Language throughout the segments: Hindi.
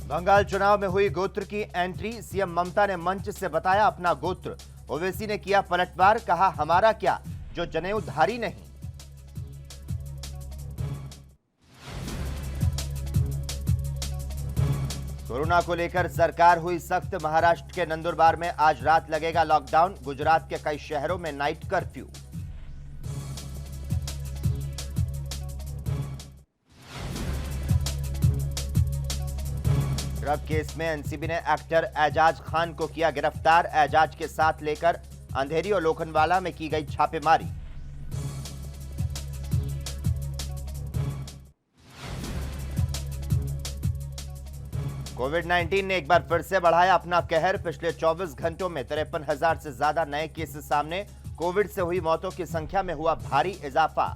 बंगाल चुनाव में हुई गोत्र की एंट्री, सीएम ममता ने मंच से बताया अपना गोत्र। ओवैसी ने किया पलटवार, कहा हमारा क्या जो जनेऊधारी नहीं। कोरोना को लेकर सरकार हुई सख्त, महाराष्ट्र के नंदुरबार में आज रात लगेगा लॉकडाउन, गुजरात के कई शहरों में नाइट कर्फ्यू। ड्रग केस में एनसीबी ने एक्टर एजाज खान को किया गिरफ्तार, एजाज के साथ लेकर अंधेरी और लोखंडवाला में की गई छापेमारी। कोविड-19 ने एक बार फिर से बढ़ाया अपना कहर, पिछले 24 घंटों में 53,000 से ज्यादा नए केस सामने, कोविड से हुई मौतों की संख्या में हुआ भारी इजाफा।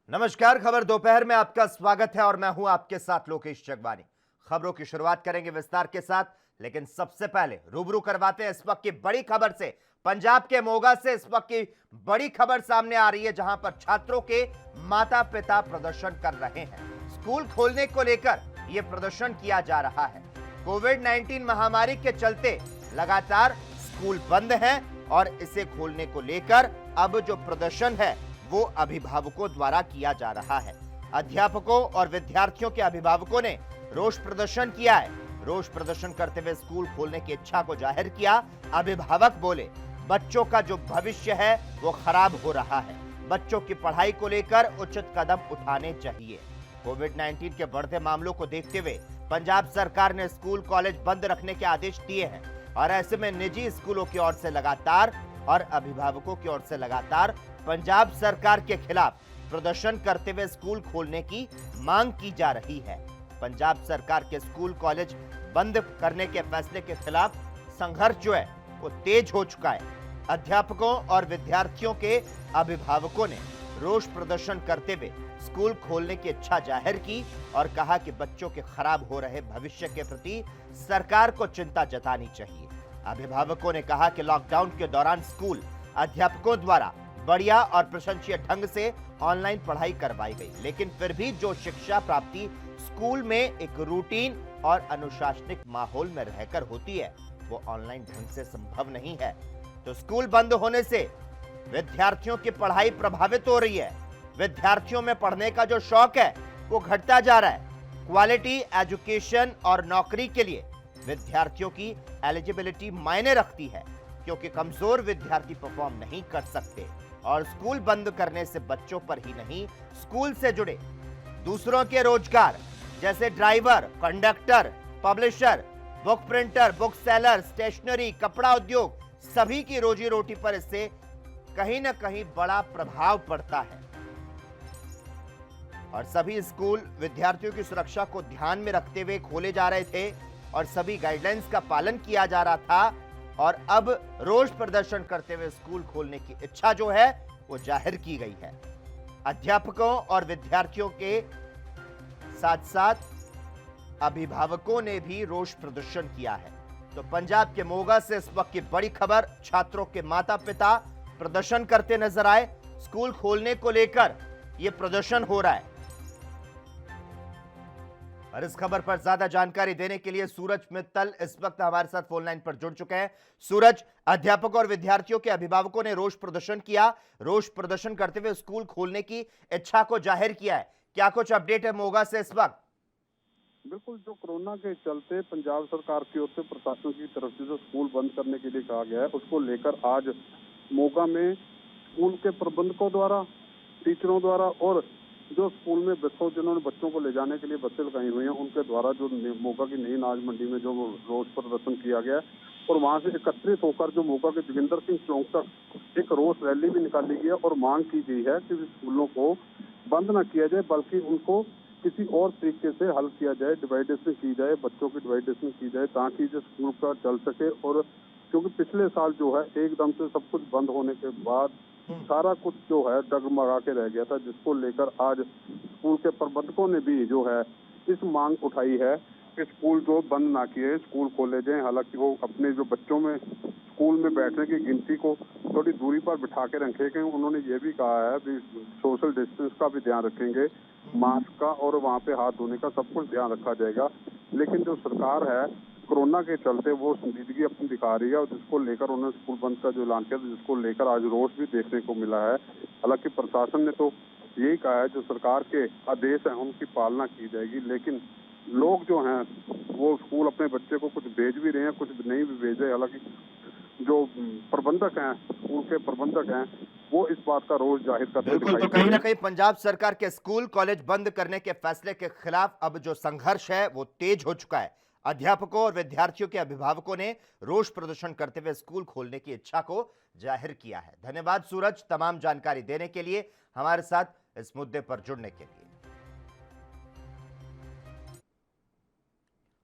नमस्कार, खबर दोपहर में आपका स्वागत है और मैं हूं आपके साथ लोकेश जगवानी। खबरों की शुरुआत करेंगे विस्तार के साथ, लेकिन सबसे पहले रूबरू करवाते हैं इस वक्त की बड़ी खबर से। पंजाब के मोगा से इस वक्त की बड़ी खबर सामने आ रही है, जहां पर छात्रों के माता पिता प्रदर्शन कर रहे हैं। स्कूल खोलने को लेकर यह प्रदर्शन किया जा रहा है। कोविड-19 महामारी के चलते लगातार स्कूल बंद हैं और इसे खोलने को लेकर अब जो प्रदर्शन है वो अभिभावकों द्वारा किया जा रहा है। अध्यापकों और विद्यार्थियों के अभिभावकों ने रोष प्रदर्शन किया है। रोष प्रदर्शन करते हुए स्कूल खोलने की इच्छा को जाहिर किया। अभिभावक बोले, बच्चों का जो भविष्य है वो खराब हो रहा है, बच्चों की पढ़ाई को लेकर उचित कदम उठाने चाहिए। कोविड-19 के बढ़ते मामलों को देखते हुए पंजाब सरकार ने स्कूल कॉलेज बंद रखने के आदेश दिए हैं और ऐसे में निजी स्कूलों की ओर से लगातार और अभिभावकों की ओर से लगातार पंजाब सरकार के खिलाफ प्रदर्शन करते हुए स्कूल खोलने की मांग की जा रही है। पंजाब सरकार के स्कूल कॉलेज बंद करने के फैसले के खिलाफ संघर्ष जो है वो तेज हो चुका है। अध्यापकों और विद्यार्थियों के अभिभावकों ने रोष प्रदर्शन करते हुए स्कूल खोलने की इच्छा जाहिर की और कहा कि बच्चों के खराब हो रहे भविष्य के प्रति सरकार को चिंता जतानी चाहिए। अभिभावकों ने कहा कि लॉकडाउन के दौरान स्कूल अध्यापकों द्वारा बढ़िया और प्रशंसनीय ढंग से ऑनलाइन पढ़ाई करवाई गई, लेकिन फिर भी जो शिक्षा प्राप्ति स्कूल में एक रूटीन और अनुशासनिक माहौल में रहकर होती है वो ऑनलाइन ढंग से संभव नहीं है। तो स्कूल बंद होने से विद्यार्थियों की पढ़ाई प्रभावित हो रही है। विद्यार्थियों में पढ़ने का जो शौक है वो घटता जा रहा है। क्वालिटी एजुकेशन और नौकरी के लिए विद्यार्थियों की एलिजिबिलिटी मायने रखती है, क्योंकि कमजोर विद्यार्थी परफॉर्म नहीं कर सकते और स्कूल बंद करने से बच्चों पर ही नहीं, स्कूल से जुड़े दूसरों के रोजगार जैसे driver, conductor, publisher, book printer, book seller, stationery, कपड़ा उद्योग, सभी की रोजी रोटी पर इससे कहीं ना कहीं बड़ा प्रभाव पड़ता है। और सभी स्कूल विद्यार्थियों की सुरक्षा को ध्यान में रखते हुए खोले जा रहे थे और सभी गाइडलाइंस का पालन किया जा रहा था और अब रोष प्रदर्शन करते हुए स्कूल खोलने की इच्छा जो है वो जाहिर की गई है। अध्यापकों और विद्यार्थियों के साथ साथ अभिभावकों ने भी रोष प्रदर्शन किया है। तो पंजाब के मोगा से इस वक्त की बड़ी खबर, छात्रों के माता पिता प्रदर्शन करते नजर आए। स्कूल खोलने को लेकर यह प्रदर्शन हो रहा है और इस खबर पर ज्यादा जानकारी देने के लिए सूरज मित्तल इस वक्त हमारे साथ फोन लाइन पर जुड़ चुके हैं। सूरज, अध्यापकों और विद्यार्थियों के अभिभावकों ने रोष प्रदर्शन किया, रोष प्रदर्शन करते हुए स्कूल खोलने की इच्छा को जाहिर किया है, क्या कुछ अपडेट है मोगा से इस वक्त? बिल्कुल, जो कोरोना के चलते पंजाब सरकार की ओर से प्रशासन की तरफ से जो स्कूल बंद करने के लिए कहा गया है, उसको लेकर आज मोगा में स्कूल के प्रबंधकों द्वारा, टीचरों द्वारा और जो स्कूल में बच्चों जिन्होंने बच्चों को ले जाने के लिए बसें लगाई हुई हैं उनके द्वारा जो मोगा की नई अनाज मंडी में जो रोष प्रदर्शन किया गया और वहां से एकत्रित होकर जो मोगा के जोगिंदर सिंह चौक तक एक रोष रैली भी निकाली गई है और मांग की गई है कि स्कूलों को बंद न किया जाए बल्कि उनको किसी और तरीके से हल किया जाए, डिवाइडेशन की जाए, बच्चों की डिवाइडेशन की जाए ताकि जो स्कूल का चल सके। और क्योंकि पिछले साल जो है एकदम से सब कुछ बंद होने के बाद सारा कुछ जो है डगमगा के रह गया था, जिसको लेकर आज स्कूल के प्रबंधकों ने भी जो है इस मांग उठाई है कि स्कूल जो बंद ना किए, स्कूल खोले जाएं। हालांकि वो अपने जो बच्चों में स्कूल में बैठने की गिनती को थोड़ी दूरी पर बिठा के रखेंगे। उन्होंने ये भी कहा है भी सोशल डिस्टेंस का भी ध्यान रखेंगे, मास्क का और वहाँ पे हाथ धोने का सब कुछ ध्यान रखा जाएगा। लेकिन जो सरकार है कोरोना के चलते वो संजीदगी अपनी दिखा रही है और जिसको लेकर उन्होंने स्कूल बंद का जो ऐलान किया, जिसको लेकर आज रोष भी देखने को मिला है। हालांकि प्रशासन ने तो यही कहा है जो सरकार के आदेश हैं उनकी पालना की जाएगी, लेकिन लोग जो हैं वो स्कूल अपने बच्चे को कुछ भेज भी रहे हैं, कुछ नहीं भी भेज रहे। हालांकि जो प्रबंधक हैं, स्कूल के प्रबंधक हैं, वो इस बात का रोष जाहिर करते बिल्कुल, तो दिखाई कहीं दे ना रहे कहीं पंजाब सरकार के स्कूल कॉलेज बंद करने के फैसले के खिलाफ अब जो संघर्ष है वो तेज हो चुका है। अध्यापकों और विद्यार्थियों के अभिभावकों ने रोष प्रदर्शन करते हुए स्कूल खोलने की इच्छा को जाहिर किया है। धन्यवाद सूरज, तमाम जानकारी देने के लिए, हमारे साथ इस मुद्दे पर जुड़ने के लिए।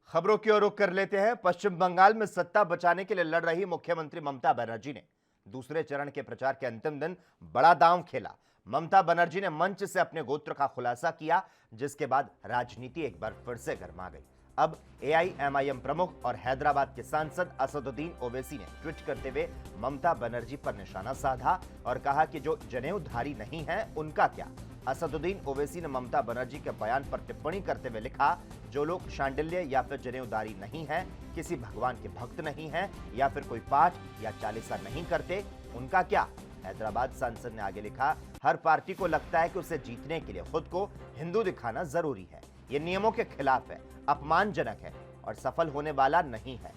खबरों की ओर रुख कर लेते हैं। पश्चिम बंगाल में सत्ता बचाने के लिए लड़ रही मुख्यमंत्री ममता बनर्जी ने दूसरे चरण के प्रचार के अंतिम दिन बड़ा दांव खेला। ममता बनर्जी ने मंच से अपने गोत्र का खुलासा किया, जिसके बाद राजनीति एक बार फिर से गर्मा गई। अब एआईएमआईएम प्रमुख और हैदराबाद के सांसद असदुद्दीन ओवैसी ने ट्वीट करते हुए ममता बनर्जी पर निशाना साधा और कहा कि जो जनेऊधारी नहीं है उनका क्या। असदुद्दीन ओवैसी ने ममता बनर्जी के बयान पर टिप्पणी करते हुए लिखा, जो लोग शांडिल्य या फिर जनेऊदारी नहीं है, किसी भगवान के भक्त नहीं है या फिर कोई पाठ या चालीसा नहीं करते, उनका क्या। हैदराबाद सांसद ने आगे लिखा, हर पार्टी को लगता है कि उसे जीतने के लिए खुद को हिंदू दिखाना जरूरी है। यह नियमों के खिलाफ है, अपमानजनक है और सफल होने वाला नहीं है।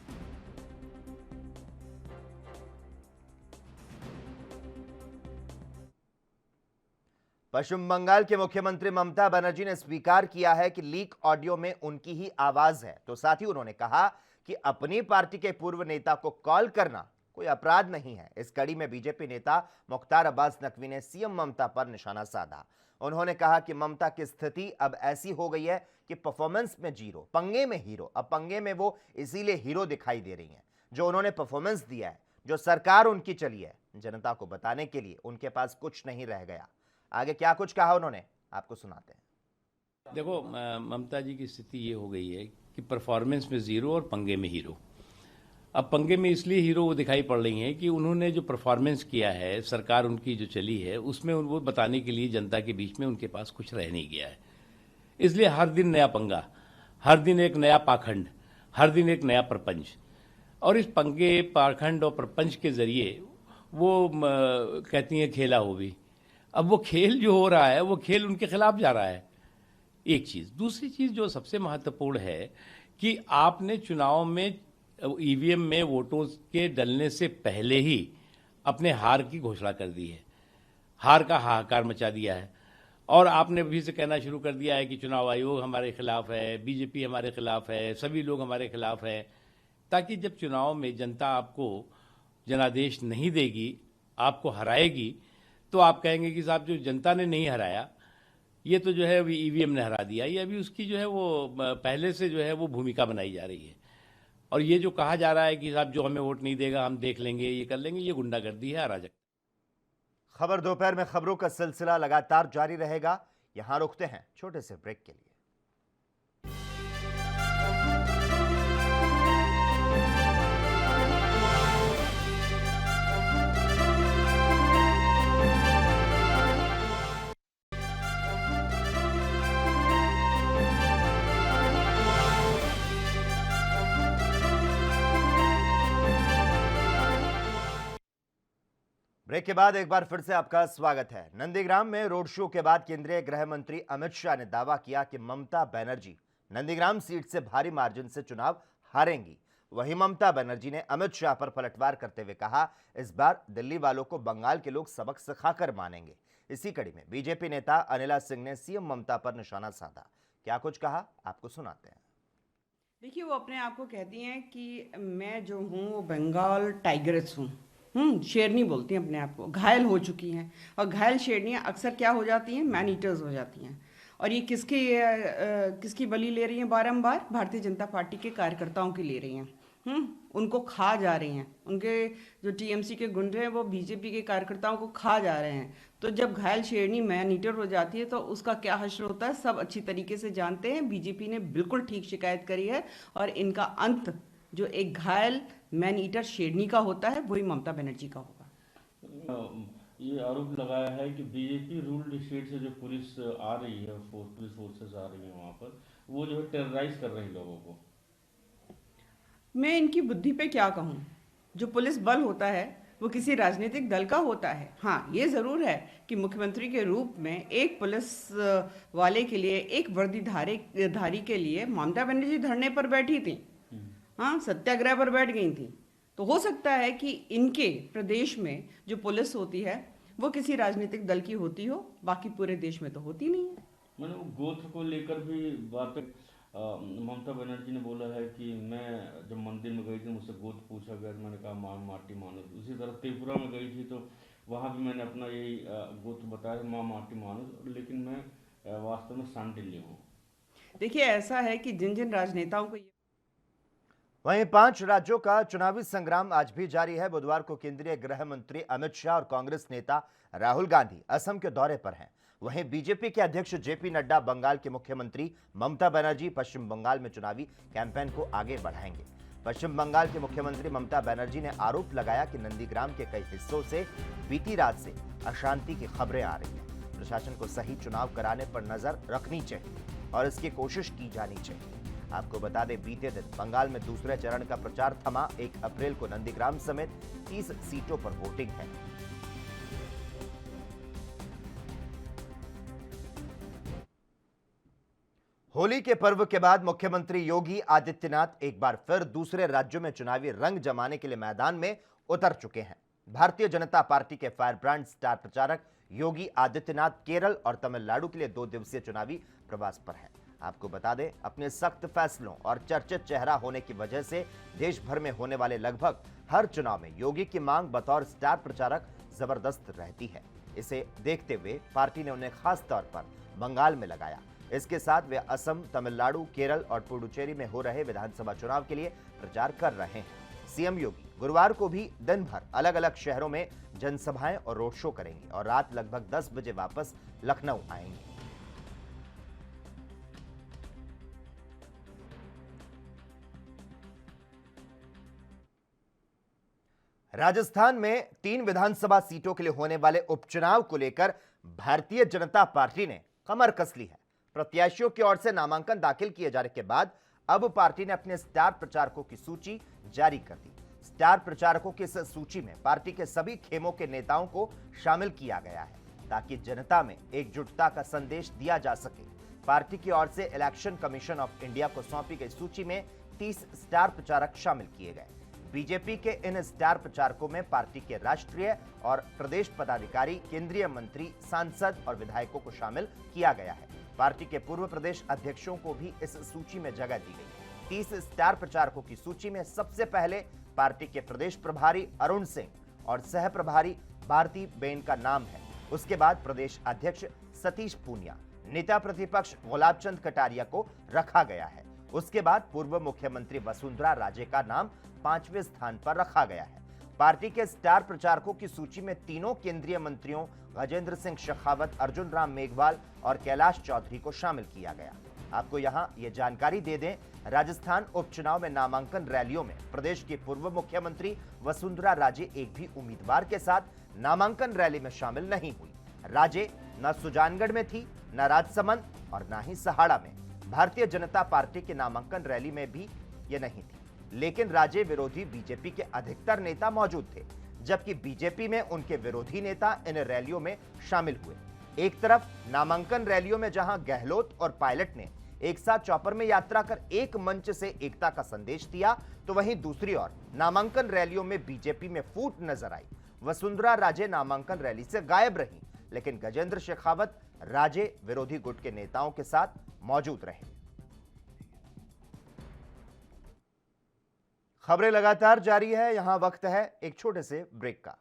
पश्चिम बंगाल के मुख्यमंत्री ममता बनर्जी ने स्वीकार किया है कि लीक ऑडियो में उनकी ही आवाज है। तो साथ ही उन्होंने कहा कि अपनी पार्टी के पूर्व नेता को कॉल करना कोई अपराध नहीं है। इस कड़ी में बीजेपी नेता मुख्तार अब्बास नकवी ने सीएम ममता पर निशाना साधा। उन्होंने कहा कि ममता की स्थिति अब ऐसी हो गई है कि परफॉर्मेंस में जीरो, पंगे में हीरो। अब पंगे में वो इसीलिए हीरो दिखाई दे रही हैं। जो उन्होंने परफॉर्मेंस दिया है, जो सरकार उनकी चली है, जनता को बताने के लिए उनके पास कुछ नहीं रह गया। आगे क्या कुछ कहा उन्होंने, आपको सुनाते हैं। देखो, ममता जी की स्थिति ये हो गई है कि परफॉर्मेंस में जीरो और पंगे में हीरो। अब पंगे में इसलिए हीरो वो दिखाई पड़ रही हैं कि उन्होंने जो परफॉर्मेंस किया है, सरकार उनकी जो चली है, उसमें वो बताने के लिए जनता के बीच में उनके पास कुछ रह नहीं गया है। इसलिए हर दिन नया पंगा, हर दिन एक नया पाखंड, हर दिन एक नया प्रपंच। और इस पंगे, पाखंड और प्रपंच के जरिए वो कहती हैं खेला हो भी। अब वो खेल जो हो रहा है वो खेल उनके खिलाफ जा रहा है, एक चीज़। दूसरी चीज़ जो सबसे महत्वपूर्ण है कि आपने चुनाव में ईवीएम में वोटों के डलने से पहले ही अपने हार की घोषणा कर दी है, हार का हाहाकार मचा दिया है। और आपने भी से कहना शुरू कर दिया है कि चुनाव आयोग हमारे खिलाफ है, बीजेपी हमारे खिलाफ है, सभी लोग हमारे खिलाफ है, ताकि जब चुनाव में जनता आपको जनादेश नहीं देगी, आपको हराएगी, तो आप कहेंगे कि साहब जो जनता ने नहीं हराया, ये तो जो है अभी ईवीएम ने हरा दिया। ये अभी उसकी जो है वो पहले से जो है वो भूमिका बनाई जा रही है। और ये जो कहा जा रहा है कि साहब जो हमें वोट नहीं देगा हम देख लेंगे, ये कर लेंगे, ये गुंडागर्दी है, अराजक। खबर दोपहर में खबरों का सिलसिला लगातार जारी रहेगा। यहां रुकते हैं छोटे से ब्रेक के लिए। ब्रेक के बाद एक बार फिर से आपका स्वागत है। नंदीग्राम में रोड शो के बाद केंद्रीय गृह मंत्री अमित शाह ने दावा किया कि ममता बनर्जी नंदीग्राम सीट से भारी मार्जिन से चुनाव हारेंगी। वहीं ममता बनर्जी ने अमित शाह पर पलटवार करते हुए कहा, इस बार दिल्ली वालों को बंगाल के लोग सबक सिखाकर मानेंगे। इसी कड़ी में बीजेपी नेता अनिला सिंह ने सीएम ममता पर निशाना साधा। क्या कुछ कहा, आपको सुनाते हैं। देखिए, वो अपने आप को कहती हैं कि मैं जो हूँ वो बंगाल टाइगर्स हूँ। शेरनी बोलती हैं अपने आप को। घायल हो चुकी हैं और घायल शेरनियाँ अक्सर क्या हो जाती हैं, मैन ईटर्स हो जाती हैं। और ये किसकी बलि ले रही हैं बारंबार? भारतीय जनता पार्टी के कार्यकर्ताओं की ले रही हैं। उनको खा जा रही हैं। उनके जो टीएमसी के गुंडे हैं वो बीजेपी के कार्यकर्ताओं को खा जा रहे हैं। तो जब घायल शेरनी मैन ईटर हो जाती है तो उसका क्या हश्र होता है सब अच्छी तरीके से जानते हैं। बीजेपी ने बिल्कुल ठीक शिकायत करी है और इनका अंत जो एक घायल मैन ईटर शेरनी का होता है वही ममता बनर्जी का होगा। ये आरोप लगाया है कि बीजेपी रूल्ड स्टेट से जो पुलिस आ रही है, पुलिस फोर्सेस आ रही है वहाँ पर, वो जो है टेरराइज कर रही है लोगों को। मैं इनकी बुद्धि पे क्या कहूँ। जो पुलिस बल होता है वो किसी राजनीतिक दल का होता है। हाँ, ये ज़रूर है कि मुख्यमंत्री के रूप में एक पुलिस वाले के लिए, एक वर्दीधारी के लिए ममता बनर्जी धरने पर बैठी थी, हाँ, सत्याग्रह पर बैठ गई थी। तो हो सकता है कि इनके प्रदेश में जो पुलिस होती है वो किसी राजनीतिक दल की होती हो, बाकी पूरे देश में तो होती नहीं है। मैंने वो गोत्र को लेकर भी बात ममता बनर्जी ने बोला है कि मैं जब मंदिर में गई थी मुझसे गोत्र पूछा गया, मैंने कहा माँ माटी मानुस। उसी तरह त्रिपुरा में गई थी तो वहाँ भी मैंने अपना यही गोत्र बताया, माँ माटी मानुस, लेकिन मैं वास्तव में सांडिल्य हूँ। देखिए, ऐसा है कि जिन जिन राजनेताओं को वहीं 5 राज्यों का चुनावी संग्राम आज भी जारी है। बुधवार को केंद्रीय गृह मंत्री अमित शाह और कांग्रेस नेता राहुल गांधी असम के दौरे पर हैं। वहीं बीजेपी के अध्यक्ष जेपी नड्डा, बंगाल के मुख्यमंत्री ममता बनर्जी पश्चिम बंगाल में चुनावी कैंपेन को आगे बढ़ाएंगे। पश्चिम बंगाल के मुख्यमंत्री ममता बनर्जी ने आरोप लगाया कि नंदीग्राम के कई हिस्सों से बीती रात से अशांति की खबरें आ रही हैं। प्रशासन को सही चुनाव कराने पर नजर रखनी चाहिए और इसकी कोशिश की जानी चाहिए। आपको बता दें, बीते दिन बंगाल में दूसरे चरण का प्रचार थमा। 1 अप्रैल को नंदीग्राम समेत 30 सीटों पर वोटिंग है। होली के पर्व के बाद मुख्यमंत्री योगी आदित्यनाथ एक बार फिर दूसरे राज्यों में चुनावी रंग जमाने के लिए मैदान में उतर चुके हैं। भारतीय जनता पार्टी के फायर ब्रांड स्टार प्रचारक योगी आदित्यनाथ केरल और तमिलनाडु के लिए 2 दिवसीय चुनावी प्रवास पर हैं। आपको बता दें, अपने सख्त फैसलों और चर्चित चेहरा होने की वजह से देश भर में होने वाले लगभग हर चुनाव में योगी की मांग बतौर स्टार प्रचारक जबरदस्त रहती है। इसे देखते हुए पार्टी ने उन्हें खास तौर पर बंगाल में लगाया। इसके साथ वे असम, तमिलनाडु, केरल और पुडुचेरी में हो रहे विधानसभा चुनाव के लिए प्रचार कर रहे हैं। सीएम योगी गुरुवार को भी दिन भर अलग अलग शहरों में जनसभाएं और रोड शो करेंगे और रात लगभग 10 बजे वापस लखनऊ आएंगे। राजस्थान में 3 विधानसभा सीटों के लिए होने वाले उपचुनाव को लेकर भारतीय जनता पार्टी ने कमर कस ली है। प्रत्याशियों की ओर से नामांकन दाखिल किए जाने के बाद अब पार्टी ने अपने स्टार प्रचारकों की सूची जारी कर दी। स्टार प्रचारकों की इस सूची में पार्टी के सभी खेमों के नेताओं को शामिल किया गया है ताकि जनता में एकजुटता का संदेश दिया जा सके। पार्टी की ओर से इलेक्शन कमीशन ऑफ इंडिया को सौंपी गई सूची में 30 स्टार प्रचारक शामिल किए गए। बीजेपी के इन स्टार प्रचारकों में पार्टी के राष्ट्रीय और प्रदेश पदाधिकारी, केंद्रीय मंत्री, सांसद और विधायकों को शामिल किया गया है। पार्टी के पूर्व प्रदेश अध्यक्षों को भी इस सूची में जगह दी गई। 30 स्टार प्रचारकों की सूची में सबसे पहले पार्टी के प्रदेश प्रभारी अरुण सिंह और सह प्रभारी भारती बेन का नाम है। उसके बाद प्रदेश अध्यक्ष सतीश पूनिया, नेता प्रतिपक्ष गुलाब चंद कटारिया को रखा गया है। उसके बाद पूर्व मुख्यमंत्री वसुंधरा राजे का नाम 5वें स्थान पर रखा गया है। पार्टी के स्टार प्रचारकों की सूची में तीनों केंद्रीय मंत्रियों गजेंद्र सिंह शेखावत, अर्जुन राम मेघवाल और कैलाश चौधरी को शामिल किया गया। आपको यहां ये जानकारी दे दें, राजस्थान उपचुनाव में नामांकन रैलियों में प्रदेश की पूर्व मुख्यमंत्री वसुंधरा राजे एक भी उम्मीदवार के साथ नामांकन रैली में शामिल नहीं हुई। राजे न सुजानगढ़ में थी, न राजसमंद और न ही सहाड़ा में। भारतीय जनता पार्टी के नामांकन रैली में भी ये नहीं थी, लेकिन राजे विरोधी बीजेपी के अधिकतर नेता मौजूद थे, जबकि बीजेपी में उनके विरोधी नेता इन रैलियों में शामिल हुए। एक तरफ नामांकन रैलियों में जहां गहलोत और पायलट ने एक साथ चौपर में यात्रा कर एक मंच से एकता का संदेश दिया, तो वहीं दूसरी ओर नामांकन रैलियों में बीजेपी में फूट नजर आई। वसुंधरा राजे नामांकन रैली से गायब रही, लेकिन गजेंद्र शेखावत राजे विरोधी गुट के नेताओं के साथ मौजूद रहे। खबरें लगातार जारी है, यहां वक्त है एक छोटे से ब्रेक का।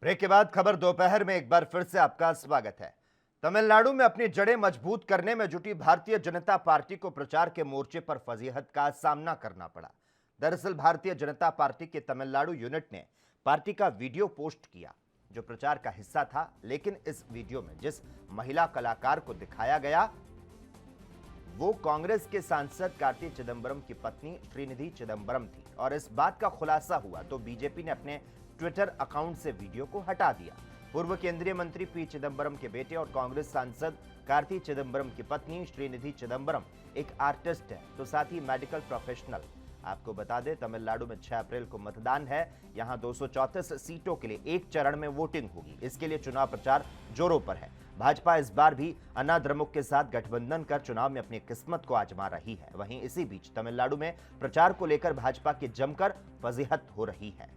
ब्रेक के बाद खबर दोपहर में एक बार फिर से आपका स्वागत है। तमिलनाडु में अपनी जड़ें मजबूत करने में जुटी भारतीय जनता पार्टी को प्रचार के मोर्चे पर फजीहत का सामना करना पड़ा। दरअसल भारतीय जनता पार्टी के तमिलनाडु यूनिट ने पार्टी का वीडियो पोस्ट किया जो प्रचार का हिस्सा था, लेकिन इस वीडियो में जिस महिला कलाकार को दिखाया गया वो कांग्रेस के सांसद कार्ति चिदंबरम की पत्नी श्रीनिधि चिदंबरम थी और इस बात का खुलासा हुआ तो बीजेपी ने अपने ट्विटर अकाउंट से वीडियो को हटा दिया। पूर्व केंद्रीय मंत्री पी चिदंबरम के बेटे और कांग्रेस सांसद कार्ति चिदंबरम की पत्नी श्रीनिधि चिदंबरम एक आर्टिस्ट है तो साथ ही मेडिकल प्रोफेशनल। आपको बता दें तमिलनाडु में 6 अप्रैल को मतदान है। यहां 234 सीटों के लिए एक चरण में वोटिंग होगी। इसके लिए चुनाव प्रचार जोरों पर है। भाजपा इस बार भी अन्ना द्रमुक के साथ गठबंधन कर चुनाव में अपनी किस्मत को आजमा रही है। वहीं इसी बीच तमिलनाडु में प्रचार को लेकर भाजपा की जमकर फजीहत हो रही है।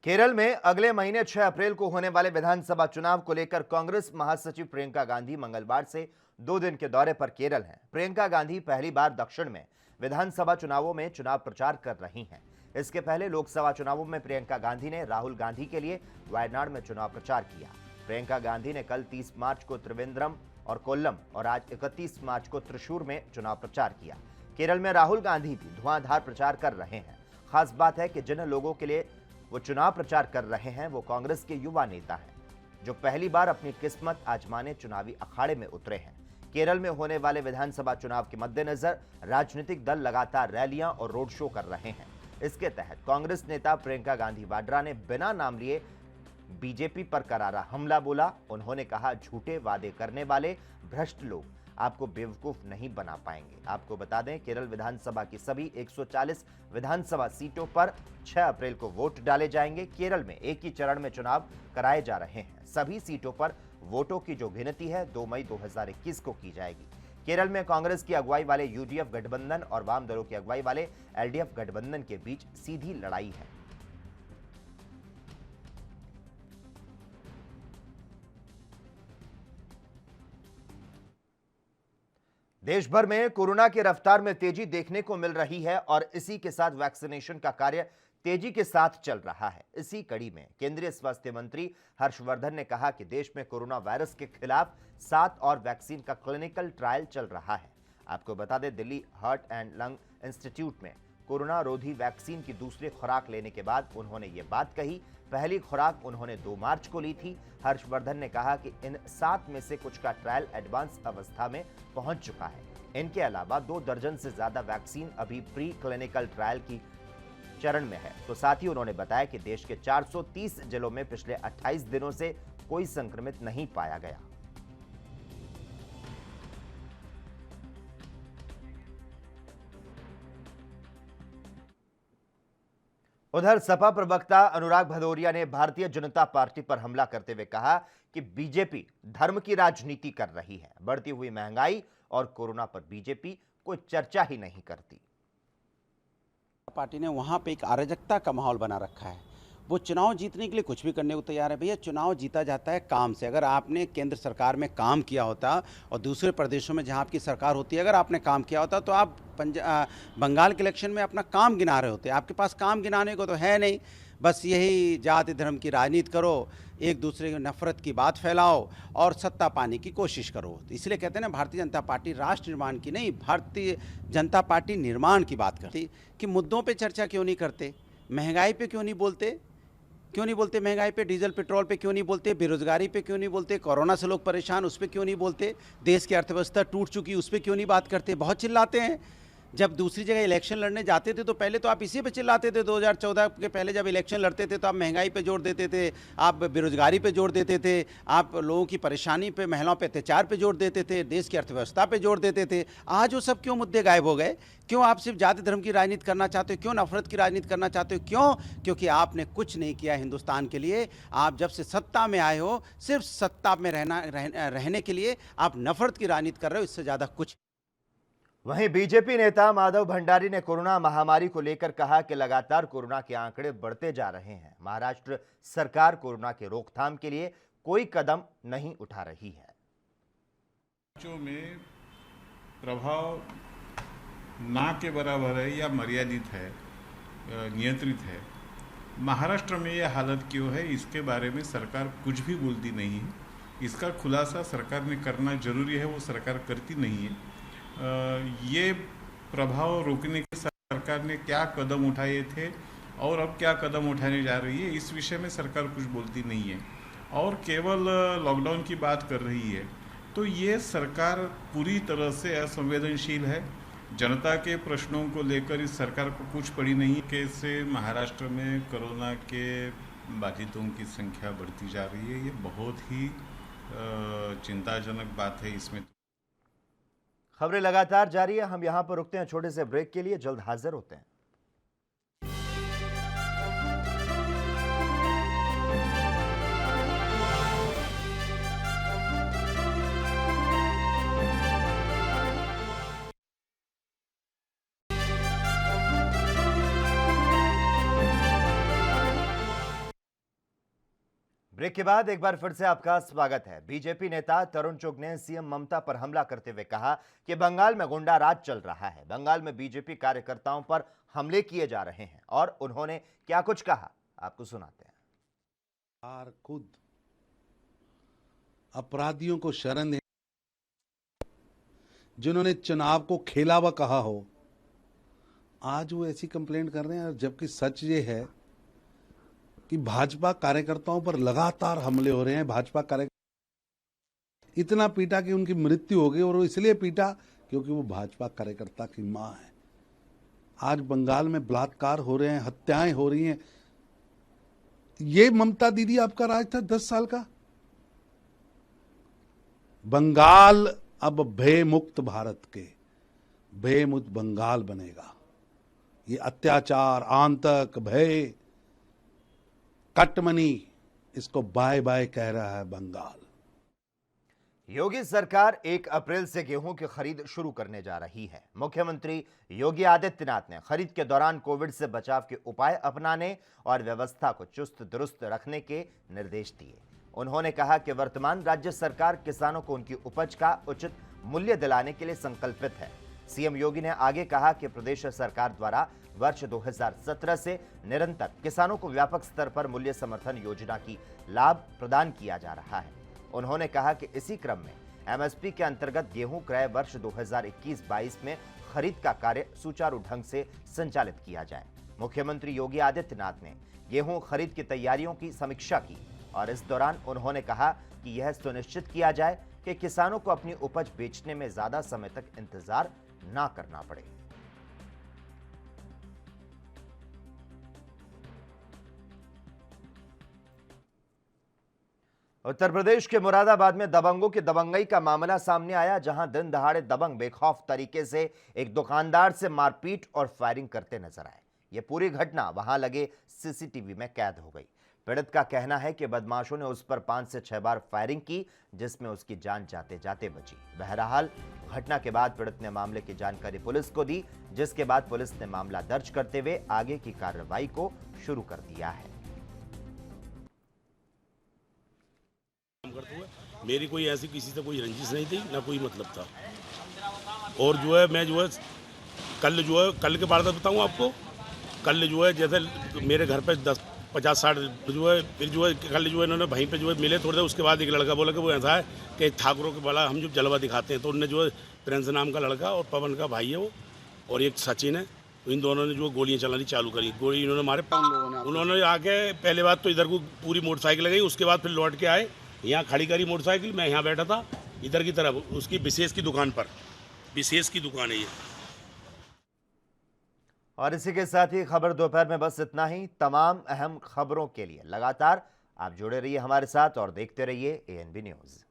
केरल में अगले महीने 6 अप्रैल को होने वाले विधानसभा चुनाव को लेकर कांग्रेस महासचिव प्रियंका गांधी मंगलवार से 2 दिन के दौरे पर केरल हैं। प्रियंका गांधी पहली बार दक्षिण में विधानसभा चुनावों में चुनाव प्रचार कर रही हैं। इसके पहले लोकसभा चुनावों में प्रियंका गांधी ने राहुल गांधी के लिए वायनाड में चुनाव प्रचार किया। प्रियंका गांधी ने कल 30 मार्च को त्रिवेंद्रम और कोल्लम और आज 31 मार्च को त्रिशूर में चुनाव प्रचार किया। केरल में राहुल गांधी भी धुआंधार प्रचार कर रहे हैं। खास बात है कि जिन लोगों के लिए वो चुनाव प्रचार कर रहे हैं वो कांग्रेस के युवा नेता हैं जो पहली बार अपनी किस्मत आजमाने चुनावी अखाड़े में उतरे हैं। केरल में होने वाले विधानसभा चुनाव के मद्देनजर राजनीतिक दल लगातार रैलियां और रोड शो कर रहे हैं। इसके तहत कांग्रेस नेता प्रियंका गांधी वाड्रा ने बिना नाम लिए बीजेपी पर करारा हमला बोला। उन्होंने कहा, झूठे वादे करने वाले भ्रष्ट लोग आपको बेवकूफ नहीं बना पाएंगे। आपको बता दें केरल विधानसभा की सभी 140 विधानसभा सीटों पर 6 अप्रैल को वोट डाले जाएंगे। केरल में एक ही चरण में चुनाव कराए जा रहे हैं। सभी सीटों पर वोटों की जो गिनती है 2 मई 2021 को की जाएगी। केरल में कांग्रेस की अगुवाई वाले यूडीएफ गठबंधन और वाम दलों की अगुवाई वाले एलडीएफ गठबंधन के बीच सीधी लड़ाई है। देश भर में कोरोना की रफ्तार में तेजी देखने को मिल रही है और इसी के साथ वैक्सीनेशन का कार्य तेजी के साथ चल रहा है। इसी कड़ी में केंद्रीय स्वास्थ्य मंत्री हर्षवर्धन ने कहा कि देश में कोरोना वायरस के खिलाफ 7 और वैक्सीन का क्लिनिकल ट्रायल चल रहा है। आपको बता दें Delhi heart and lung institute में कोरोना रोधी वैक्सीन की दूसरी खुराक लेने के बाद उन्होंने ये बात कही। पहली खुराक उन्होंने 2 मार्च को ली थी। हर्षवर्धन ने कहा कि इन 7 में से कुछ का ट्रायल एडवांस अवस्था में पहुंच चुका है। इनके अलावा 2 दर्जन से ज्यादा वैक्सीन अभी प्री क्लिनिकल ट्रायल की चरण में है। तो साथ ही उन्होंने बताया कि देश के 430 जिलों में पिछले 28 दिनों से कोई संक्रमित नहीं पाया गया। उधर सपा प्रवक्ता अनुराग भदौरिया ने भारतीय जनता पार्टी पर हमला करते हुए कहा कि बीजेपी धर्म की राजनीति कर रही है। बढ़ती हुई महंगाई और कोरोना पर बीजेपी कोई चर्चा ही नहीं करती। पार्टी ने वहाँ पे एक अराजकता का माहौल बना रखा है। वो चुनाव जीतने के लिए कुछ भी करने को तैयार है। भैया चुनाव जीता जाता है काम से। अगर आपने केंद्र सरकार में काम किया होता और दूसरे प्रदेशों में जहाँ आपकी सरकार होती है अगर आपने काम किया होता तो आप बंगाल के इलेक्शन में अपना काम गिना रहे होते। आपके पास काम गिनाने को तो है नहीं, बस यही जाति धर्म की राजनीति करो, एक दूसरे की नफरत की बात फैलाओ और सत्ता पाने की कोशिश करो। तो इसलिए कहते हैं ना भारतीय जनता पार्टी राष्ट्र निर्माण की नहीं, भारतीय जनता पार्टी निर्माण की बात करती कि मुद्दों पे चर्चा क्यों नहीं करते, महंगाई पे क्यों नहीं बोलते, महंगाई पे, डीजल पेट्रोल पे क्यों नहीं बोलते, बेरोजगारी पे क्यों नहीं बोलते, कोरोना से लोग परेशान उस पर क्यों नहीं बोलते, देश की अर्थव्यवस्था टूट चुकी उस पर क्यों नहीं बात करते। बहुत चिल्लाते हैं। जब दूसरी जगह इलेक्शन लड़ने जाते थे तो पहले तो आप इसी पे चिल्लाते थे। 2014 के पहले जब इलेक्शन लड़ते थे तो आप महंगाई पे जोर देते थे, आप बेरोजगारी पे जोर देते थे, आप लोगों की परेशानी पे, महिलाओं पे अत्याचार पे जोर देते थे, देश की अर्थव्यवस्था पे जोर देते थे। आज वो सब क्यों मुद्दे गायब हो गए? क्यों आप सिर्फ जाति धर्म की राजनीति करना चाहते हो? क्यों नफरत की राजनीति करना चाहते हो? क्यों? क्योंकि आपने कुछ नहीं किया हिंदुस्तान के लिए। आप जब से सत्ता में आए हो सिर्फ सत्ता में रहने के लिए आप नफरत की राजनीति कर रहे हो, इससे ज़्यादा कुछ। वहीं बीजेपी नेता माधव भंडारी ने कोरोना महामारी को लेकर कहा कि लगातार कोरोना के आंकड़े बढ़ते जा रहे हैं। महाराष्ट्र सरकार कोरोना के रोकथाम के लिए कोई कदम नहीं उठा रही है। राज्यों में प्रभाव ना के बराबर है या मर्यादित है, नियंत्रित है। महाराष्ट्र में यह हालत क्यों है, इसके बारे में सरकार कुछ भी बोलती नहीं है। इसका खुलासा सरकार ने करना जरूरी है, वो सरकार करती नहीं है। ये प्रभाव रोकने के सरकार ने क्या कदम उठाए थे और अब क्या कदम उठाने जा रही है, इस विषय में सरकार कुछ बोलती नहीं है और केवल लॉकडाउन की बात कर रही है। तो ये सरकार पूरी तरह से असंवेदनशील है। जनता के प्रश्नों को लेकर इस सरकार को कुछ पड़ी नहीं। कैसे महाराष्ट्र में कोरोना के बाधितों की संख्या बढ़ती जा रही है, ये बहुत ही चिंताजनक बात है। इसमें खबरें लगातार जारी है। हम यहां पर रुकते हैं छोटे से ब्रेक के लिए, जल्द हाजिर होते हैं। ब्रेक के बाद एक बार फिर से आपका स्वागत है। बीजेपी नेता तरुण चुग ने सीएम ममता पर हमला करते हुए कहा कि बंगाल में गुंडा राज चल रहा है, बंगाल में बीजेपी कार्यकर्ताओं पर हमले किए जा रहे हैं। और उन्होंने क्या कुछ कहा, आपको सुनाते हैं। खुद अपराधियों को शरण दे, जिन्होंने चुनाव को खेला व कहा हो, आज वो ऐसी कंप्लेंट कर रहे हैं। जबकि सच ये है कि भाजपा कार्यकर्ताओं पर लगातार हमले हो रहे हैं। भाजपा कार्यकर्ता इतना पीटा कि उनकी मृत्यु हो गई, और वो इसलिए पीटा क्योंकि वो भाजपा कार्यकर्ता की मां है। आज बंगाल में बलात्कार हो रहे हैं, हत्याएं हो रही हैं। ये ममता दीदी आपका राज था 10 साल का। बंगाल अब भय मुक्त भारत के भय मुक्त बंगाल बनेगा। ये अत्याचार, आतंक, भय, कटमनी, इसको बाय बाय कह रहा है बंगाल। योगी सरकार 1 अप्रैल से गेहूं की खरीद शुरू करने जा रही है। मुख्यमंत्री योगी आदित्यनाथ ने खरीद के दौरान कोविड से बचाव के उपाय अपनाने और व्यवस्था को चुस्त दुरुस्त रखने के निर्देश दिए। उन्होंने कहा कि वर्तमान राज्य सरकार किसानों को उनकी उपज का उचित मूल्य दिलाने के लिए संकल्पित है। सीएम योगी ने आगे कहा कि प्रदेश सरकार द्वारा वर्ष 2017 से निरंतर किसानों को व्यापक स्तर पर मूल्य समर्थन योजना की लाभ प्रदान किया जा रहा है। उन्होंने कहा कि इसी क्रम में एमएसपी के अंतर्गत गेहूं क्रय वर्ष 2021-22 में खरीद का कार्य सुचारू ढंग से संचालित किया जाए। मुख्यमंत्री योगी आदित्यनाथ ने गेहूं खरीद की तैयारियों की समीक्षा की और इस दौरान उन्होंने कहा कि यह सुनिश्चित किया जाए कि किसानों को अपनी उपज बेचने में ज्यादा समय तक इंतजार ना करना पड़े। उत्तर प्रदेश के मुरादाबाद में दबंगों की दबंगई का मामला सामने आया, जहां दिन दहाड़े दबंग बेखौफ तरीके से एक दुकानदार से मारपीट और फायरिंग करते नजर आए। यह पूरी घटना वहां लगे सीसीटीवी में कैद हो गई। पीड़ित का कहना है कि बदमाशों ने उस पर 5 से 6 बार फायरिंग की, जिसमें उसकी जान जाते जाते बची। बहरहाल घटना के बाद पीड़ित ने मामले की जानकारी पुलिस को दी, जिसके बाद पुलिस ने मामला दर्ज करते हुए आगे की कार्रवाई को शुरू कर दिया है। मेरी कोई ऐसी किसी से कोई रंजिश नहीं थी, ना कोई मतलब था। और जो है मैं जो है कल के वारदात बताऊँ आपको। कल जो है जैसे मेरे घर पे 50-60 जो है, फिर जो है कल जो है इन्होंने वहीं पे जो है मिले थोड़ी देर, उसके बाद एक लड़का बोला कि वो ऐसा है कि ठाकुरों के वाला हम जो जलवा दिखाते हैं, तो उनने जो है प्रिंस नाम का लड़का और पवन का भाई है वो, और एक सचिन है, तो इन दोनों ने जो गोलियां चलानी चालू करी। गोली इन्होंने मारे, उन्होंने आके पहले बात तो इधर को पूरी मोटरसाइकिल लगाई, उसके बाद फिर लौट के आए, यहाँ खड़ी करी मोटरसाइकिल, मैं यहाँ बैठा था इधर की तरफ, उसकी विशेष की दुकान पर, विशेष की दुकान है ये। और इसी के साथ ही खबर दोपहर में बस इतना ही। तमाम अहम खबरों के लिए लगातार आप जुड़े रहिए हमारे साथ और देखते रहिए ANB न्यूज़।